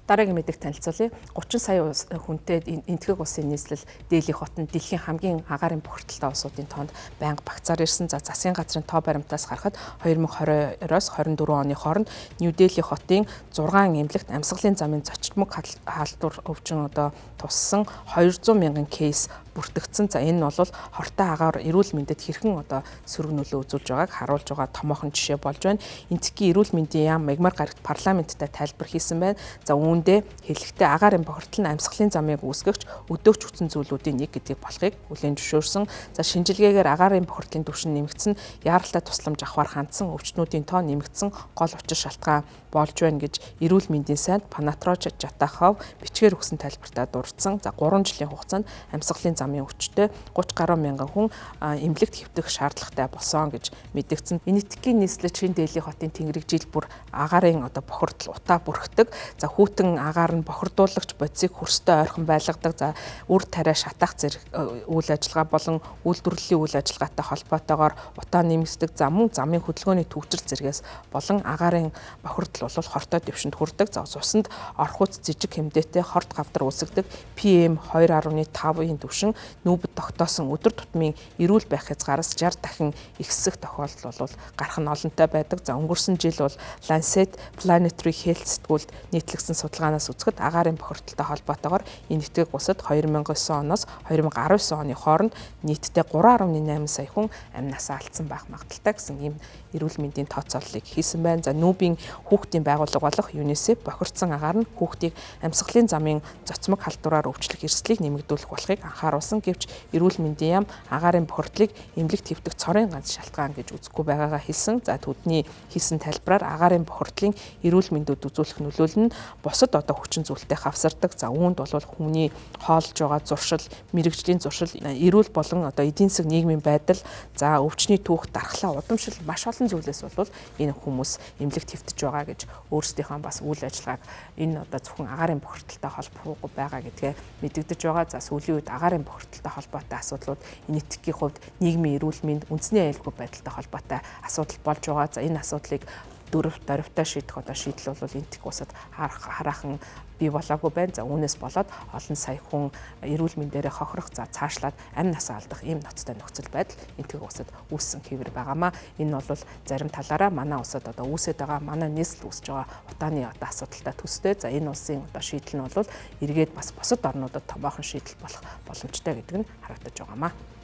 Дараагийн мэдээлэл танилцуулъя. 30 сая хүнтэй энтгэг улсын нийслэл Дели хот нь дэлхийн хамгийн агаарын бохирдолтой улсуудын тоонд байнга багцаар ирсэн. За засгийн газрын тоо баримтаас харахад 2022-оос 24 оны хооронд Нью Дели хотын 6 эмнэлэгт амьсгалын замын зочдмог халдвар өвчин туссан 200 мянган кейс бүртгэгдсэн. За энэ нь бол хортой агаар эрүүл мэндэд хэрхэн сөрөг нөлөө үзүүлж байгааг харуулж байгаа томоохон жишээ болж байна. Энтхийн эрүүл мэндийн яам мягмар гарагт парламенттай тайлбар хийсэн байна. За үүндээ хэлэхдээ агаарын бохирдол нь амьсгалын замыг үүсгэгч өдөөгч хүчин зүйлүүдийн нэг гэдгийг болохыг хүлээн зөвшөөрсөн. За шинжилгээгээр агаарын бохирдлын түвшин нэмэгдсэн, яаралтай тусламж авахар хандсан, өвчтнүүдийн тоо нэмэгдсэн гол учир шалтгаан болж байна гэж эрүүл мэндийн сайд Панатрож Жатахов бичгээр өгсөн тайлбартаа дурдсан. За 3 жилийн хугацаанд амьсгалын замын өвчтөй 30 гаруй мянган хүн эмнэлэгт хэвтэх шаардлагатай болсон гэж мэдэгдсэн. Энэтхгийн нийслэл Чин Дели хотын тэнгэрийг жил бүр агаарын бохирдол утаа бүрхдэг. За хүүтэн агаар нь бохирдуулагч бодисыг хөрстэй ойрхон байлгадаг. За үр тариа шатаах зэрэг үйл ажиллагаа болон үйлдвэрлэлийн үйл ажиллагаатай холбоотойгоор утаа нэмэгддэг. За мөн замын хөдөлгөөний төвчрэл зэрэгээс болон агаарын бохирдол бол хортой дэвшинд хүрдэг. За цуснд орхуц жижиг хэмдээтэй хорт гавдар үүсгдэг PM 2.5-ийн түвшин нүүбэд тогтоосон өдөр тутмын эрүүл байх хязгаараас 60 дахин ихсэх тохиолдол бол гарах нь олонтой байдаг. За өнгөрсөн жил бол Lancet Planetary Health сэтгүүлд нийтлэгдсэн судалгаанаас үзэхэд агаарын бохирдолтой холбоотойгоор энэтхэг улсад 2009 оноос 2019 оны хооронд нийтдээ 3.8 сая хүн амнасаа алдсан байх магадaltaй гэсэн ийм эрүүл мэндийн тооцооллыг хийсэн байна. За нүүбийн хүүхдийн байгууллага болох UNICEF бохирдсан агаар нь хүүхдийг амьсгалын замын цоцмог халдвараар өвчлөх эрсдлийг нэмэгдүүлэх болохыг анхааруулсан. Гэвч эрүүл мэндийн яам агаарын бохирдлыг эмнэлэгт хэвтэх цорын ганц шалтгаан гэж үзэхгүй байгаагаа хэлсэн. За түүний хийсэн тайлбараар агаарын бохирдлын эрүүл мэндэд үзүүлэх нөлөөлөл нь бусад хүчин зүйлтэй хавсардаг. За үүнд бол хүний хоолж байгаа зуршил, мэрэгжлийн зуршил, эрүүл болон эдийн засаг нийгмийн байдал, за өвчний түүх, дархлаа, удамшил маш олон зүйлээс бол энэ хүмүүс эмнэлэгт хэвтэж байгаа гэж өөрсдийнхөө бас үйл ажиллагааг энэ зөвхөн агаарын бохирдолтой холбоогүй байгаа гэдгээ мэдэгдэж байгаа. За сүүлийн үед агаарын бохирдолтой холбоотой асуудлууд энэтхэгийн хувьд нийгмийн эрүүл мэнд, үндэсний аюулгүй байдалтай холбоотой асуудал болж байгаа. За энэ асуудлыг дөрвтэй шийдэх шийдэл бол энэтхэг улсад хараахан бий болоогүй байна. За үүнээс болоод олон сая хүн эрүүл мэндээрээ хохирох, за цаашлаад амь насаа алдах ийм ноцтой нөхцөл байдал энэтхэг улсад үүссэн хэвээр байгаамаа. Энэ бол зарим талаараа манай улсад үүсэж байгаа, манай нийслэл үүсэж байгаа утааны асуудалтай төстэй. За энэ улсын шийдэл нь бол эргээд бас бусад орнуудад томоохон шийдэл болох боломжтой гэдэг нь харагдаж байгаамаа.